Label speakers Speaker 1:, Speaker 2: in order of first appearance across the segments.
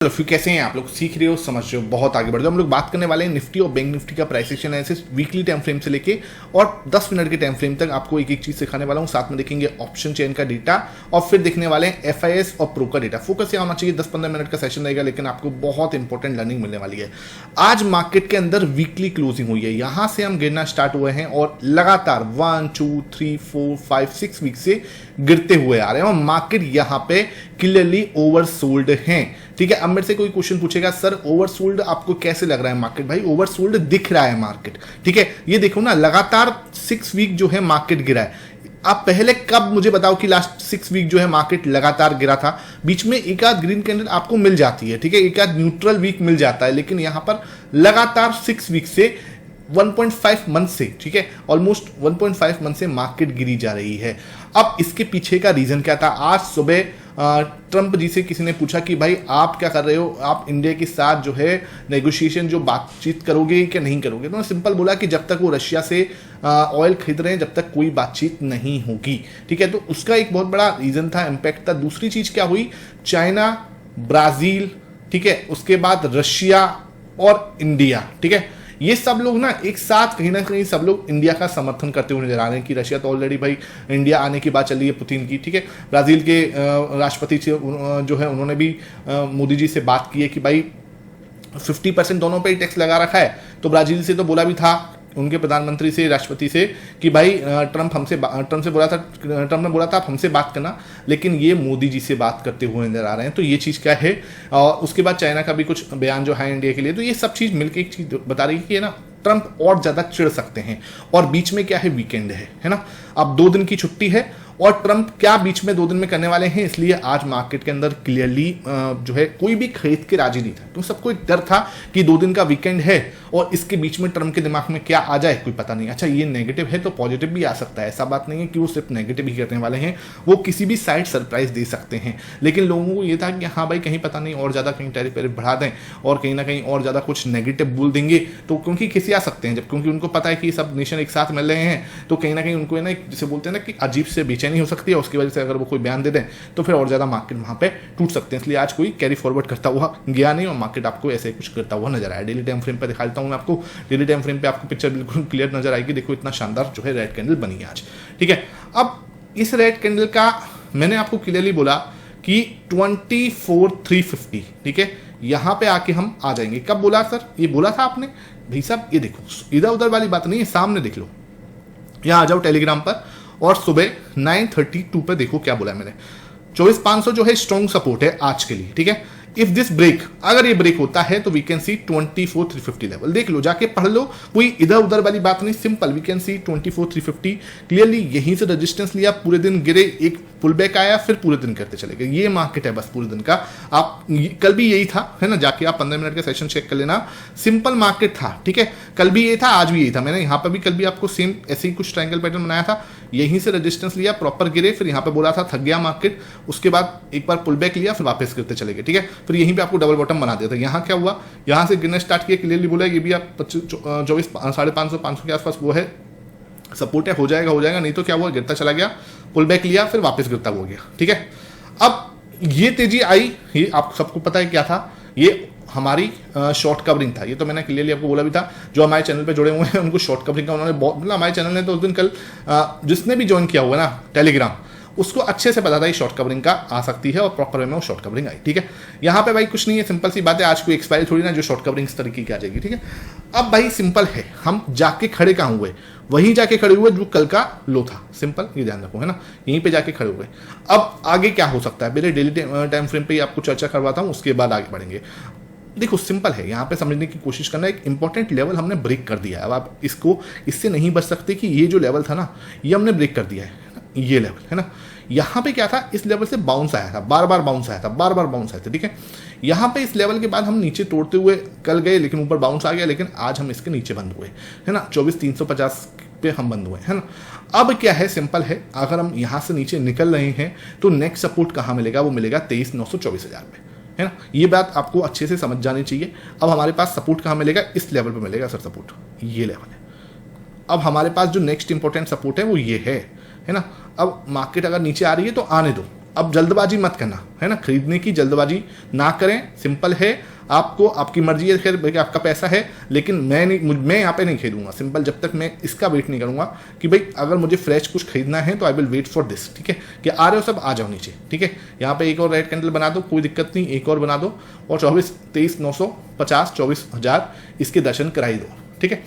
Speaker 1: फिर कैसे हैं आप लोग, सीख रहे हो, समझ रहे हो, बहुत आगे बढ़ जाओ। हम लोग बात करने वाले हैं निफ्टी और बैंक निफ्टी का price action analysis weekly time frame से लेके और 10 मिनट के टाइम फ्रेम तक आपको एक एक चीज सिखाने वाला हूं। साथ में देखेंगे ऑप्शन चेन का डेटा और फिर देखने वाले हैं एफआईएस और प्रो का डेटा। फोकस यहाँ होना चाहिए, 10-15 मिनट का सेशन रहेगा, लेकिन आपको बहुत इंपॉर्टेंट लर्निंग मिलने वाली है। आज मार्केट के अंदर वीकली क्लोजिंग हुई है, यहां से हम गिरना स्टार्ट हुए हैं और लगातार 1 2 3 4 5 6 वीक से गिरते हुए आ रहे हैं और मार्केट यहां पे क्लियरली ओवरसोल्ड है। ठीक है, अब मेरे से कोई क्वेश्चन पूछेगा, सर ओवरसोल्ड आपको कैसे लग रहा है मार्केट? भाई ओवरसोल्ड दिख रहा है मार्केट। ठीक है, ये देखो ना, लगातार 6 वीक जो है मार्केट गिरा है। आप पहले कब मुझे बताओ कि लास्ट 6 वीक जो है मार्केट लगातार गिरा था? बीच में एक आध ग्रीन कैंडल आपको मिल जाती है, ठीक है, एक आध न्यूट्रल वीक मिल जाता है, लेकिन यहां पर लगातार 6 वीक से 1.5 मंथ से, ठीक है, ऑलमोस्ट 1.5 मंथ से मार्केट गिरी जा रही है। अब इसके पीछे का रीजन क्या था? आज सुबह ट्रंप जी से किसी ने पूछा कि भाई आप क्या कर रहे हो, आप इंडिया के साथ जो है नेगोशिएशन जो बातचीत करोगे कि नहीं करोगे? तो सिंपल बोला कि जब तक वो रशिया से ऑयल खरीद रहे हैं जब तक कोई बातचीत नहीं होगी। ठीक है, तो उसका एक बहुत बड़ा रीजन था, इंपैक्ट था। दूसरी चीज क्या हुई? चाइना, ब्राजील, ठीक है, उसके बाद रशिया और इंडिया, ठीक है, ये सब लोग ना एक साथ कहीं ना कहीं सब लोग इंडिया का समर्थन करते हुए नजर आ रहे हैं कि रशिया तो ऑलरेडी भाई इंडिया आने की बात चल रही है पुतिन की। ठीक है, ब्राजील के राष्ट्रपति से जो है उन्होंने भी मोदी जी से बात की है कि भाई 50% दोनों पे ही टैक्स लगा रखा है। तो ब्राजील से तो बोला भी था उनके प्रधानमंत्री से, राष्ट्रपति से, कि भाई ट्रंप ने बोला था आप हमसे बात करना, लेकिन ये मोदी जी से बात करते हुए नजर आ रहे हैं। तो ये चीज़ क्या है? और उसके बाद चाइना का भी कुछ बयान जो है इंडिया के लिए। तो ये सब चीज़ मिलकर एक चीज़ बता रही है कि ना ट्रंप और ज़्यादा चिढ़ सकते हैं। और बीच में क्या है? वीकेंड है ना, अब 2 दिन की छुट्टी है और ट्रंप क्या बीच में 2 दिन में करने वाले हैं, इसलिए आज मार्केट के अंदर क्लियरली जो है कोई भी खरीद के राजी नहीं था। तो सबको एक डर था कि 2 दिन का वीकेंड है और इसके बीच में ट्रंप के दिमाग में क्या आ जाए कोई पता नहीं। अच्छा, ये नेगेटिव है तो पॉजिटिव भी आ सकता है, ऐसा बात नहीं है कि वो सिर्फ नेगेटिव ही करने वाले हैं, वो किसी भी साइड सरप्राइज दे सकते हैं। लेकिन लोगों को ये था कि हाँ भाई कहीं पता नहीं और ज़्यादा कहीं टैरिफ बढ़ा दें और कहीं ना कहीं और ज़्यादा कुछ नेगेटिव बोल देंगे, तो क्योंकि किसी आ सकते हैं, जब क्योंकि उनको पता है कि सब नेशन एक साथ मिल रहे हैं, तो कहीं ना कहीं उनको ना जिसे बोलते हैं ना कि अजीब से बेचैनी हो सकती है। उसकी वजह से अगर वो कोई बयान दे दें तो फिर और ज़्यादा मार्केट वहाँ पे टूट सकते हैं। इसलिए आज कोई कैरी फॉरवर्ड करता हुआ गया नहीं और मार्केट आपको ऐसे कुछ करता हुआ नजर आया। डेली टाइम फ्रेम पे दिखा देता हूँ मैं आपको, डेली टाइम फ्रेम पे आपको पिक्चर बिल्कुल क्लियर नजर आएगी। देखो इतना शानदार जो है रेड कैंडल बनी है आज। ठीक है, अब इस रेड कैंडल का मैंने आपको क्लियरली बोला कि 24,350, ठीक है, यहां पे आके हम आ जाएंगे। कब बोला सर? ये बोला था आपने भाई साहब, ये देखो इधर उधर वाली बात नहीं है, सामने देख लो, यहां आ जाओ टेलीग्राम पर और सुबह 9:32 पे देखो क्या बोला है मैंने। 24,500 जो है स्ट्रॉन्ग सपोर्ट है आज के लिए। ठीक है, इफ दिस ब्रेक, अगर ये ब्रेक होता है तो वी कैन सी 24,350 लेवल। देख लो, जाके पढ़ लो, कोई इधर उधर वाली बात नहीं, simple we can see 24,350 clearly. यहीं से रेजिस्टेंस लिया, पूरे दिन गिरे, एक पुल बैक आया, फिर पूरे दिन करते चले गए। ये मार्केट है बस पूरे दिन का। आप कल भी यही था, है ना, जाके आप 15 मिनट का सेशन चेक कर लेना, सिंपल मार्केट था। ठीक है, कल भी यही था, आज भी यही था। मैंने यहाँ पर भी कल भी आपको सेम ऐसे ही कुछ ट्रायंगल पैटर्न बनाया था, यहीं से रेजिस्टेंस लिया, प्रॉपर गिरे, फिर यहाँ पे बोला था थक गया मार्केट, उसके बाद एक बार पुल बैक लिया, फिर वापस करते चले गए। ठीक है, फिर यहीं पे आपको डबल बॉटम बना दिया था। यहाँ क्या हुआ? यहाँ से गिरना स्टार्ट किया, क्लियरली बोला ये भी आप 24,500 के आसपास वो है सपोर्ट है, हो जाएगा, नहीं तो क्या हुआ? गिरता चला गया, पुल बैक लिया, फिर वापस गिरता हो गया। ठीक है, अब ये तेजी आई, ये आप सबको पता है क्या था? ये हमारी शॉर्ट कवरिंग था। ये तो मैंने क्लियरली आपको बोला भी था, जो हमारे चैनल पे जुड़े हुए हैं उनको शॉर्ट कवरिंग का उन्होंने बहुत, मतलब हमारे चैनल ने तो उस दिन कल जिसने भी ज्वाइन किया हुआ ना टेलीग्राम, उसको अच्छे से पता था ये शॉर्ट कवरिंग का आ सकती है और प्रॉपर वे में वो शॉर्ट कवरिंग आई। ठीक है, यहाँ पे भाई कुछ नहीं है, सिंपल सी बात है, आज कोई एक्सपायरी थोड़ी ना जो शॉर्ट कवरिंग इस तरीके की आ जाएगी। ठीक है, अब भाई सिंपल है, हम जाके खड़े कहाँ हुए? वहीं जाके खड़े हुए जो कल का लो था। सिंपल, ये ध्यान रखो, है ना, यहीं पे जाके खड़े हुए। अब आगे क्या हो सकता है? मेरे डेली टाइम फ्रेम पे ही आपको चर्चा करवाता हूँ, उसके बाद आगे बढ़ेंगे। देखो सिंपल है, यहाँ पे समझने की कोशिश करना, एक इंपॉर्टेंट लेवल हमने ब्रेक कर दिया है। अब आप इसको इससे नहीं बच सकते कि ये जो लेवल था ना, ये हमने ब्रेक कर दिया है, ये लेवल है ना। यहाँ पे क्या था? इस लेवल से बाउंस आया था, बार बार बाउंस आया था। ठीक है, यहाँ पे इस लेवल के बाद हम नीचे तोड़ते हुए कल गए, लेकिन ऊपर बाउंस आ गया, लेकिन आज हम इसके नीचे बंद हुए, है ना, 24,350 पे हम बंद हुए, है ना। अब क्या है? सिंपल है, अगर हम यहाँ से नीचे निकल रहे हैं तो नेक्स्ट सपोर्ट कहाँ मिलेगा? वो मिलेगा 23,924,000 पे, है ना। ये बात आपको अच्छे से समझ जानी चाहिए। अब हमारे पास सपोर्ट कहाँ मिलेगा? इस लेवल पे मिलेगा सर सपोर्ट, ये लेवल है। अब हमारे पास जो नेक्स्ट इंपॉर्टेंट सपोर्ट है वो ये है ना। अब मार्केट अगर नीचे आ रही है तो आने दो, अब जल्दबाजी मत करना, है ना, खरीदने की जल्दबाजी ना करें। सिंपल है, आपको आपकी मर्जी है, खैर भाई आपका पैसा है, लेकिन मैं यहाँ पे नहीं खरीदूंगा। सिंपल, जब तक मैं इसका वेट नहीं करूंगा कि भाई अगर मुझे फ्रेश कुछ खरीदना है तो I will wait for this, ठीक है। कि आ रहे हो सब, आ जाओ नीचे, ठीक है। यहाँ पे एक और रेड कैंडल बना दो, कोई दिक्कत नहीं, एक और बना दो और 23,950 24,000 इसके दर्शन कराई दो, ठीक है।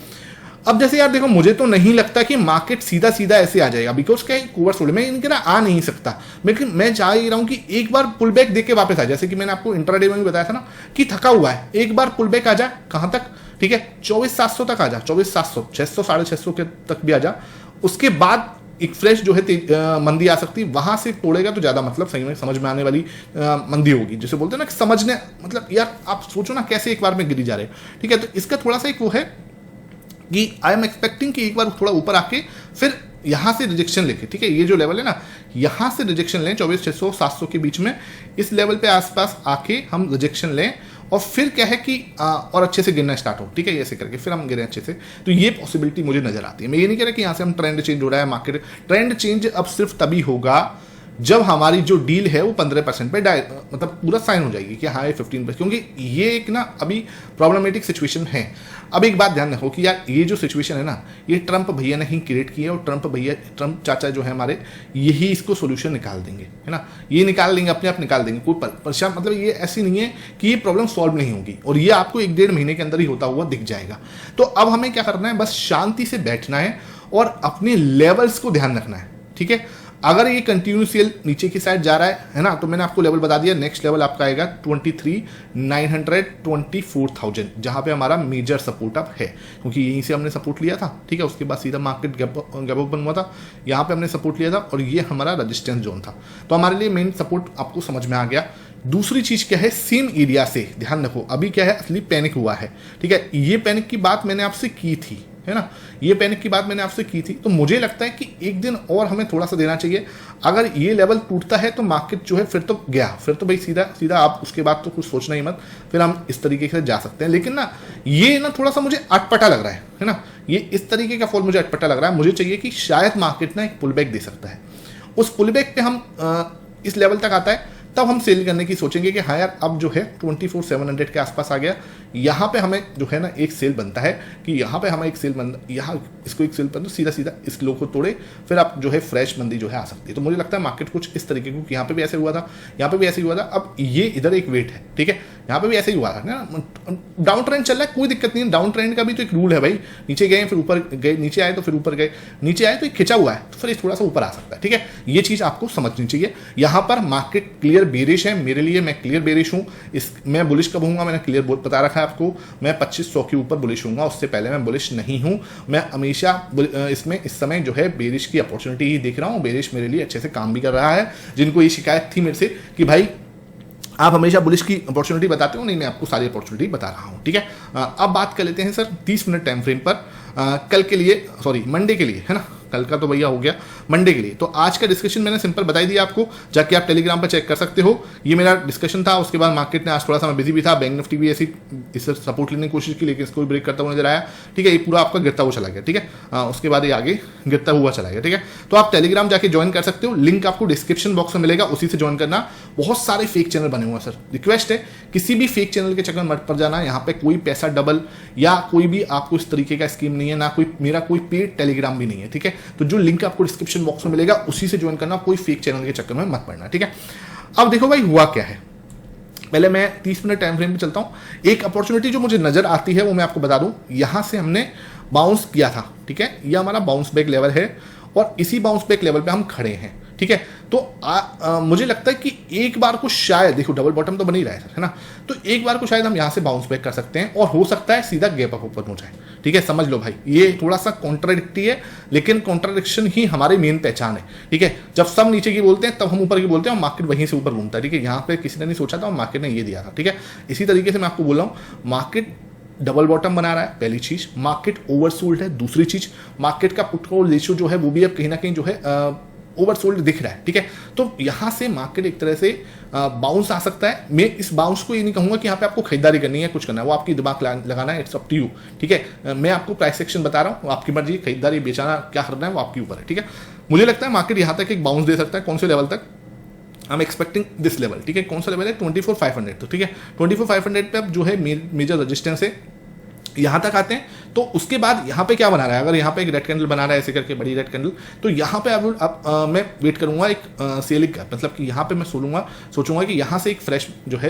Speaker 1: अब जैसे यार देखो, मुझे तो नहीं लगता कि मार्केट सीधा सीधा ऐसे आ जाएगा, बिकॉज क्या ओवर सोल्ड में इनके ना आ नहीं सकता। लेकिन मैं चाह ही रहा हूं कि एक बार पुल बैक देके वापस आ, जैसे कि मैंने आपको इंट्राडे में भी बताया था ना कि थका हुआ है, एक बार पुल बैक आ जा, कहां तक, ठीक है, 24,700 तक आ जा, 24,700 600 650 के तक भी आ जा। उसके बाद एक फ्रेश जो है मंदी आ सकती, वहां से तोड़ेगा तो ज्यादा मतलब सही में समझ में आने वाली मंदी होगी, जिसे बोलते हैं ना समझने, मतलब यार आप सोचो ना कैसे एक बार में गिरी जा रहे हैं, ठीक है। तो इसका थोड़ा सा एक वो है कि आई एम एक्सपेक्टिंग कि एक बार थोड़ा ऊपर आके फिर यहां से रिजेक्शन लेके, ठीक है, ये जो लेवल है ना, यहां से रिजेक्शन लें 24,600 700 के बीच में, इस लेवल पे आसपास आके हम रिजेक्शन लें और फिर क्या है कि और अच्छे से गिरना स्टार्ट हो, ठीक है, ऐसे करके फिर हम गिरें अच्छे से। तो ये पॉसिबिलिटी मुझे नजर आती है। मैं ये नहीं कह रहा कि यहां से हम ट्रेंड चेंज हो रहा है, मार्केट ट्रेंड चेंज अब सिर्फ तभी होगा जब हमारी जो डील है वो 15% पे मतलब पूरा साइन हो जाएगी कि हाँ ये 15%, क्योंकि ये एक ना अभी प्रॉब्लमेटिक सिचुएशन है। अब एक बात ध्यान रखो कि यार ये जो सिचुएशन है ना, ये ट्रंप भैया ने ही क्रिएट की है और ट्रंप चाचा जो है हमारे, यही इसको सोल्यूशन निकाल देंगे, है ना, ये निकाल देंगे, अपने आप निकाल देंगे, कोई परेशान, मतलब ये ऐसी नहीं है कि ये प्रॉब्लम सॉल्व नहीं होगी, और ये आपको 1-1.5 महीने के अंदर ही होता हुआ दिख जाएगा। तो अब हमें क्या करना है, बस शांति से बैठना है और अपने लेवल्स को ध्यान रखना है, ठीक है। अगर ये कंटिन्यूसियल नीचे की साइड जा रहा है ना, तो मैंने आपको लेवल बता दिया, नेक्स्ट लेवल आपका आएगा 23,900 24,000, जहां पे हमारा मेजर सपोर्ट अप है, क्योंकि यहीं से हमने सपोर्ट लिया था, ठीक है। उसके बाद सीधा मार्केट गैप ओपन हुआ था, यहाँ पे हमने सपोर्ट लिया था और ये हमारा रजिस्टेंस जोन था। तो हमारे लिए मेन सपोर्ट आपको समझ में आ गया। दूसरी चीज क्या है, सेम एरिया से ध्यान रखो, अभी क्या है, असली पैनिक हुआ है, ठीक है। ये पैनिक की बात मैंने आपसे की थी, है ना, ये पैनिक की बात मैंने आपसे की थी। तो मुझे लगता है कि एक दिन और हमें थोड़ा सा देना चाहिए। अगर ये लेवल टूटता है तो मार्केट जो है फिर तो गया, फिर तो भाई सीधा सीधा आप उसके बाद तो कुछ सोचना ही मत, फिर हम इस तरीके से जा सकते हैं। लेकिन ना ये ना थोड़ा सा मुझे अटपटा लग रहा है ना, ये इस तरीके का फॉल मुझे अटपटा लग रहा है। मुझे चाहिए कि शायद मार्केट ना एक पुल बैक दे सकता है, उस पुल बैक पे हम इस लेवल तक आता है तब हम सेल करने की सोचेंगे कि हाँ यार अब जो है 24,700 के आसपास आ गया, यहाँ पे हमें जो है ना एक सेल बनता है कि यहाँ पे हमें एक सेल बन, यहाँ इसको एक सेल बन, सीधा सीधा इस लो को तोड़े, फिर आप जो है फ्रेश मंदी जो है आ सकती है। तो मुझे लगता है मार्केट कुछ इस तरीके को, यहाँ पे भी ऐसे हुआ था, यहाँ पे भी ऐसे ही हुआ था, अब ये इधर एक वेट है, ठीक है, यहाँ पे भी ऐसे ही हुआ था ना, डाउन ट्रेंड चल रहा है, कोई दिक्कत नहीं है। डाउन ट्रेंड का भी तो एक रूल है भाई, नीचे गए फिर ऊपर गए, नीचे आए तो फिर ऊपर गए, नीचे आए तो एक खिंचा हुआ है तो फिर थोड़ा सा ऊपर आ सकता है, ठीक है। ये चीज आपको समझनी चाहिए। यहाँ पर मार्केट क्लियर बेरिश है, मेरे लिए मैं क्लियर बेरिश हूँ। मैं बुलिश कब हूँगा, मैंने क्लियर बता रखा है आपको, मैं 2500 के ऊपर बुलिश हूँगा, उससे पहले मैं बुलिश नहीं हूँ। मैं हमेशा इसमें इस समय जो है बेरिश की अपॉर्चुनिटी ही देख रहा हूँ। बेरिश मेरे लिए अच्छे से काम भी कर रहा है। जिनको ये शिकायत थी मेरे से कि भाई आप हमेशा बुलिश की अपॉर्चुनिटी बताते हो, नहीं मैं आपको सारी अपॉर्चुनिटी बता रहा हूँ, ठीक है। अब बात कर लेते हैं सर 30 मिनट टाइम फ्रेम पर, कल के लिए, सॉरी मंडे के लिए, है ना, कल का तो भैया हो गया, मंडे के लिए। तो आज का डिस्कशन मैंने सिंपल बताई दिया आपको, जाके आप टेलीग्राम पर चेक कर सकते हो। ये मेरा डिस्कशन था। उसके बाद मार्केट ने आज थोड़ा सा मैं बिजी भी था, बैंक निफ्टी भी ऐसी इससे सपोर्ट लेने की कोशिश की, लेकिन इसको भी ब्रेक करता हुआ नजर आया, ठीक है। ये पूरा आपका गिरता हुआ चला गया, ठीक है। उसके बाद ये आगे गिरता हुआ चला गया, ठीक है। तो आप टेलीग्राम जाके ज्वाइन कर सकते हो, लिंक आपको डिस्क्रिप्शन बॉक्स में मिलेगा, उसी से ज्वाइन करना। बहुत सारे फेक चैनल बने हुए हैं सर, रिक्वेस्ट है किसी भी फेक चैनल के चक्कर मत पड़ जाना। यहाँ पे कोई पैसा डबल या कोई भी आपको इस तरीके का स्कीम नहीं है, ना कोई मेरा कोई पेड टेलीग्राम भी नहीं है, ठीक है। तो जो लिंक आपको डिस्क्रिप्शन बॉक्स में मिलेगा उसी से ज्वाइन करना, कोई फेक चैनल के चक्कर में मत पड़ना, ठीक है। अब देखो भाई हुआ क्या है, पहले मैं 30 मिनट टाइम फ्रेम में चलता हूं। एक अपॉर्चुनिटी जो मुझे नजर आती है वो मैं आपको बता दूं, यहां से हमने बाउंस किया था, ठीक है। ये हमारा बाउंस बैक लेवल है और इसी बाउंस बैक लेवल पे हम खड़े हैं, ठीक है। तो मुझे लगता है कि एक बार को शायद, देखो डबल बॉटम तो बन ही रहा है ना, तो एक बार को शायद हम यहां से बाउंस बैक कर सकते हैं और हो सकता है सीधा गैप अप ओपन हो जाए, ठीक है। समझ लो भाई, ये थोड़ा सा कॉन्ट्राडिक्टी है, लेकिन कॉन्ट्राडिक्शन ही हमारी मेन पहचान है, ठीक है। जब सब नीचे की बोलते हैं तब हम ऊपर की बोलते हैं और मार्केट वहीं से ऊपर घूमता है, ठीक है। यहाँ पे किसी ने नहीं सोचा था और मार्केट ने ये दिया था, ठीक है। इसी तरीके से मैं आपको बोल रहा हूँ, मार्केट डबल बॉटम बना रहा है, पहली चीज। मार्केट ओवरसोल्ड है, दूसरी चीज। मार्केट का पुट कॉल रेशियो जो है वो भी अब कहीं ना कहीं जो है ओवरसोल्ड दिख रहा है, ठीक है। तो यहां से मार्केट एक तरह से बाउंस आ सकता है। मैं इस बाउंस को ये नहीं कहूंगा कि यहाँ पे आपको खरीदारी करनी है, कुछ करना है, वो आपकी दिमाग लगाना है, इट्स अप टू यू, ठीक है। मैं आपको प्राइस सेक्शन बता रहा हूँ, आपकी मर्जी, खरीदारी बेचाना क्या करना है वो आपके ऊपर है, ठीक है। मुझे लगता है मार्केट यहाँ तक एक बाउंस दे सकता है, कौन से लेवल तक, I am expecting this level, ठीक है। कौन सा लेवल है? 24,500, तो ठीक है। 24,500 पे अब जो है मेजर रेजिस्टेंस है, यहाँ तक आते हैं। तो उसके बाद यहाँ पे क्या बना रहा है, अगर यहाँ पे एक रेड कैंडल बना रहा है ऐसे करके, बड़ी रेड कैंडल, तो यहाँ पे अब मैं वेट करूंगा एक सेलिंग का, मतलब कि यहाँ पे मैं सोचूंगा कि यहाँ से एक फ्रेश जो है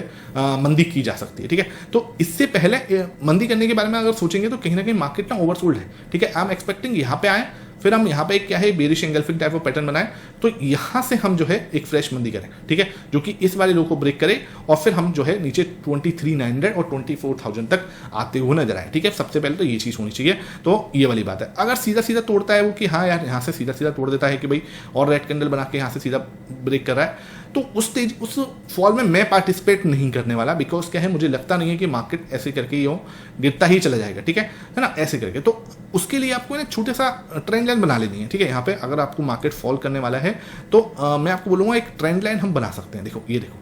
Speaker 1: मंदी की जा सकती है, ठीक है। तो इससे पहले मंदी करने के बारे में अगर सोचेंगे तो कहीं ना कहीं मार्केट ना ओवरसोल्ड है, ठीक है। आई एम एक्सपेक्टिंग यहाँ पे आए, फिर हम यहाँ पे क्या है bearish engulfing type of pattern बनाए, तो यहाँ से हम जो है एक फ्रेश मंदी करें, ठीक है, जो कि इस वाले लो को ब्रेक करे और फिर हम जो है नीचे 23,900 और 24,000 तक आते हुए नजर आए, ठीक है। सबसे पहले तो ये चीज़ होनी चाहिए, तो ये वाली बात है। अगर सीधा सीधा तोड़ता है वो कि हाँ यार यहाँ से सीधा सीधा तोड़ देता है कि भाई और रेड कैंडल बना के यहाँ से सीधा ब्रेक कर रहा है, तो उस फॉल में मैं पार्टिसिपेट नहीं करने वाला, बिकॉज क्या है मुझे लगता नहीं है कि मार्केट ऐसे करके ये गिरता ही चला जाएगा, ठीक है ना, ऐसे करके। तो उसके लिए आपको ना छोटे सा ट्रेंड लाइन बना लेनी है, ठीक है। यहाँ पे अगर आपको मार्केट फॉल करने वाला है तो मैं आपको बोलूँगा एक ट्रेंड लाइन हम बना सकते हैं। देखो ये देखो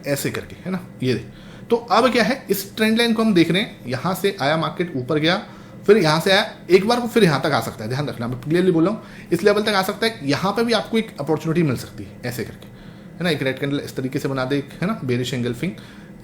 Speaker 1: ऐसे करके, है ना, ये तो अब क्या है इस ट्रेंड लाइन को हम देख रहे हैं, यहाँ से आया मार्केट ऊपर गया, फिर यहाँ से आया एक बार को, फिर यहाँ तक आ सकता है, ध्यान रखना, मैं क्लियरली बोल रहा हूँ, इस लेवल तक आ सकता है। यहाँ पे भी आपको एक अपॉर्चुनिटी मिल सकती है ऐसे करके, है ना, एक रेड कैंडल इस तरीके से बना दे, है ना, बेरिश एंगल्फिंग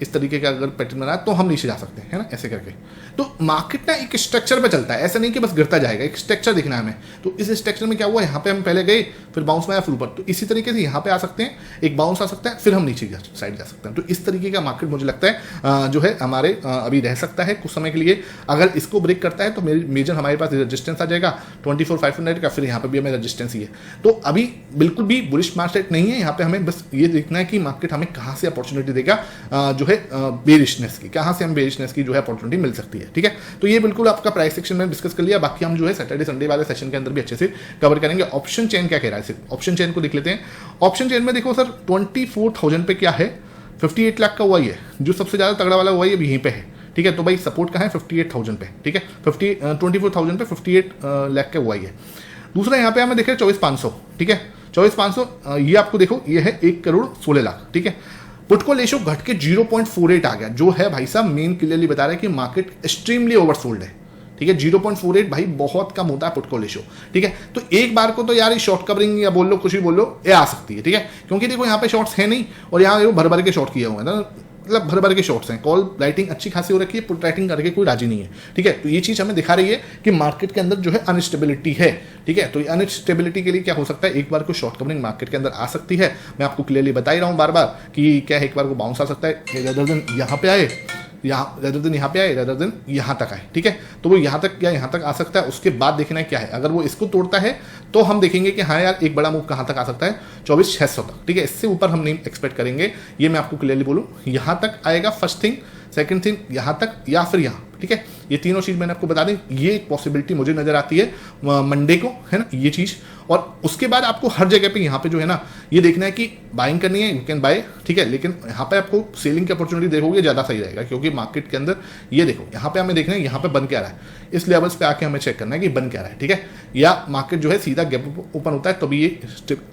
Speaker 1: इस तरीके का अगर पैटर्न बना तो हम नीचे जा सकते हैं, है ना, ऐसे करके। तो मार्केट ना एक स्ट्रक्चर पे चलता है, ऐसा नहीं कि बस गिरता जाएगा, एक स्ट्रक्चर दिखना है हमें। तो इस स्ट्रक्चर में क्या हुआ, यहाँ पे हम पहले गए, फिर बाउंस में आया, फिर ऊपर, तो इसी तरीके से यहाँ पे आ सकते हैं, एक बाउंस आ सकता है, फिर हम नीचे साइड जा सकते हैं। तो इस तरीके का मार्केट मुझे लगता है जो है हमारे अभी रह सकता है कुछ समय के लिए। अगर इसको ब्रेक करता है तो मेजर हमारे पास रजिस्टेंस आ जाएगा 24,500 का, फिर यहाँ पे भी हमें रजिस्टेंस ही है। तो अभी बिल्कुल भी बुलिश मार्केट नहीं है, यहाँ पे हमें बस ये देखना है कि मार्केट हमें कहाँ से अपॉर्चुनिटी देगा जो है बेरिशनेस की, कहाँ से हम बेरिशनेस की जो है अपॉर्चुनिटी मिल सकती है, ठीक है। तो ये बिल्कुल आपका प्राइस सेक्शन में डिस्कस कर लिया, बाकी हम जो है सैटरडे संडे वाले सेशन के अंदर भी अच्छे से कवर करेंगे। ऑप्शन चेन क्या कह रहा है, सिर्फ ऑप्शन चेन को देख लेते हैं। ऑप्शन चेन में देखो सर 24,000 पे क्या है, 58 लाख का हुआ ही है, जो सबसे ज्यादा तगड़ा वाला हुआ है यहीं पे है, ठीक है। तो भाई सपोर्ट कहाँ है 58,000 पे, ठीक है, 24,000 पे 58 लाख का हुआ ही है। दूसरा यहाँ पे हमें देखें 24,500, ठीक है, 24,500 ये आपको देखो ये है 1,16,00,000, ठीक है। पुट को रेशो घट के 0.48 आ गया, जो है भाई साहब मेन क्लियरली बता रहा है कि मार्केट एक्सट्रीमली ओवरसोल्ड है, ठीक है। 0.48 भाई बहुत कम होता है पुट को रेशो, ठीक है। तो एक बार को तो यार शॉर्ट कवरिंग या बोल लो कुछ भी बोल लो ये आ सकती है, ठीक है, क्योंकि देखो यहाँ पे शॉर्ट्स है नहीं और यहाँ भर भर के शॉर्ट किया हुआ है ना, मतलब भर भर के शॉर्ट्स हैं, कॉल राइटिंग अच्छी खासी हो रखी है, पुट राइटिंग करके कोई राजी नहीं है, ठीक है। तो ये चीज हमें दिखा रही है कि मार्केट के अंदर जो है अनस्टेबिलिटी है, ठीक है। तो ये अनस्टेबिलिटी के लिए क्या हो सकता है, एक बार को शॉर्ट कवरिंग मार्केट के अंदर आ सकती है। मैं आपको क्लियरली बता ही रहा हूँ बार बार कि क्या है, एक बार को बाउंस आ सकता है, रेदर देन यहाँ पे आए, रेदर देन यहाँ तक आए, ठीक है। तो वो यहाँ तक या यहाँ तक आ सकता है, उसके बाद देखना है क्या है। अगर वो इसको तोड़ता है तो हम देखेंगे कि हाँ यार एक बड़ा मूव कहाँ तक आ सकता है, 24,600 तक, ठीक है। इससे ऊपर हम नहीं एक्सपेक्ट करेंगे, ये मैं आपको क्लियरली बोलूँ। यहाँ तक आएगा फर्स्ट थिंग, सेकंड थिंग यहाँ तक या फिर यहाँ, ठीक है। ये तीनों चीज मैंने आपको बता दी, ये एक पॉसिबिलिटी मुझे नजर आती है मंडे को, है ना, ये चीज। और उसके बाद आपको हर जगह पे यहाँ पे जो है ना ये देखना है कि बाइंग करनी है, यू कैन बाय, ठीक है, लेकिन यहाँ पे आपको सेलिंग की अपॉर्चुनिटी देखोगे ज्यादा सही रहेगा, क्योंकि मार्केट के अंदर ये देखो यहाँ पे हमें देखना है यहाँ पे बन क्या रहा है, इस लेवल्स पे आके हमें चेक करना है कि बन क्या रहा है, ठीक है। या मार्केट जो है सीधा गैप ओपन होता है तभी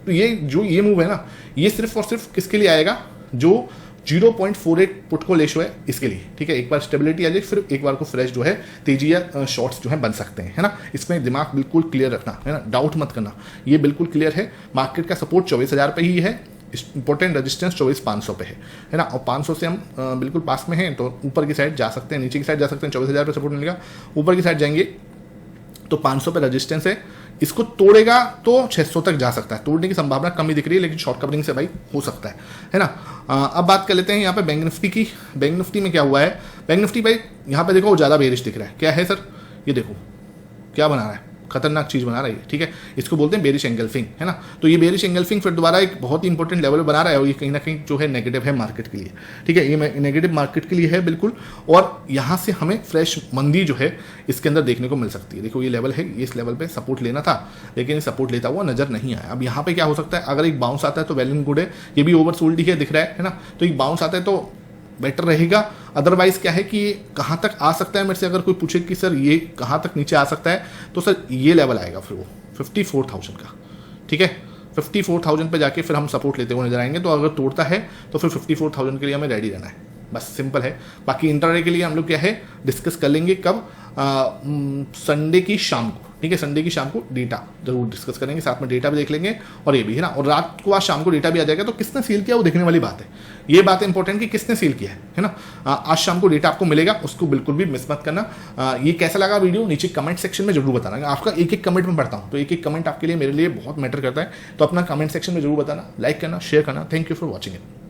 Speaker 1: ये जो ये मूव है ना, ये सिर्फ और सिर्फ किसके लिए आएगा, जो 0.48 पुट को रेशो है इसके लिए, ठीक है। एक बार स्टेबिलिटी आ जाए फिर एक बार को फ्रेश जो है तेजी या शॉर्ट्स जो है बन सकते हैं, है ना। इसमें दिमाग बिल्कुल क्लियर रखना, है ना, डाउट मत करना, ये बिल्कुल क्लियर है। मार्केट का सपोर्ट 24,000 पे ही है, इंपॉर्टेंट रेजिस्टेंस 24,500 पे है ना, और 500 से हम बिल्कुल पास में हैं, तो ऊपर की साइड जा सकते हैं, नीचे की साइड जा सकते हैं। 24,000 पे सपोर्ट मिलेगा, ऊपर की साइड जाएंगे तो 500 पे रेजिस्टेंस है, इसको तोड़ेगा तो 600 तक जा सकता है, तोड़ने की संभावना कम ही दिख रही है, लेकिन शॉर्ट कवरिंग से भाई हो सकता है ना। अब बात कर लेते हैं यहाँ पे बैंक निफ्टी की। बैंक निफ्टी में क्या हुआ है, बैंक निफ्टी भाई यहाँ पे देखो ज़्यादा बेरिश दिख रहा है, क्या है सर, ये देखो क्या बना रहा है, खतरनाक चीज बना रही है, ठीक है। इसको बोलते हैं बेरिश एंगल्फिंग, है ना। तो ये बेरिश एंगल्फिंग फिर दोबारा एक बहुत ही इंपॉर्टेंट लेवल बना रहा है, और ये कहीं ना कहीं जो है नेगेटिव है मार्केट के लिए, ठीक है, ये नेगेटिव मार्केट के लिए है बिल्कुल। और यहाँ से हमें फ्रेश मंदी जो है इसके अंदर देखने को मिल सकती है। देखो ये लेवल है, इस लेवल पे सपोर्ट लेना था, लेकिन ये सपोर्ट लेता हुआ नजर नहीं आया। अब यहाँ पे क्या हो सकता है, अगर एक बाउंस आता है तो वेल एंड गुड है, ये भी ओवरसोल्ड ही है दिख रहा है ना। तो एक बाउंस आता है तो बेटर रहेगा, अदरवाइज क्या है कि कहाँ तक आ सकता है, मेरे से अगर कोई पूछे कि सर ये कहाँ तक नीचे आ सकता है, तो सर ये लेवल आएगा फिर वो 54,000 का, ठीक है। 54,000 पे जाके फिर हम सपोर्ट लेते हुए नजर आएंगे। तो अगर तोड़ता है तो फिर 54,000 के लिए हमें रेडी रहना है, बस सिंपल है। बाकी इंट्राडे के लिए हम लोग क्या है डिस्कस कर लेंगे कब, संडे की शाम को, ठीक है, संडे की शाम को डेटा जरूर डिस्कस करेंगे, साथ में डेटा भी देख लेंगे और ये भी है ना, और रात को आज शाम को डेटा भी आ जाएगा, तो किसने सेल किया वो देखने वाली बात है। ये बात है इंपॉर्टेंट कि किसने सेल किया है ना। आज शाम को डेटा आपको मिलेगा, उसको बिल्कुल भी मिस मत करना। ये कैसा लगा वीडियो नीचे कमेंट सेक्शन में जरूर बताना, आपका एक एक कमेंट में पढ़ता हूँ, तो एक एक कमेंट आपके लिए मेरे लिए बहुत मैटर करता है, तो अपना कमेंट सेक्शन में जरूर बताना, लाइक करना, शेयर करना। Thank you for watching it.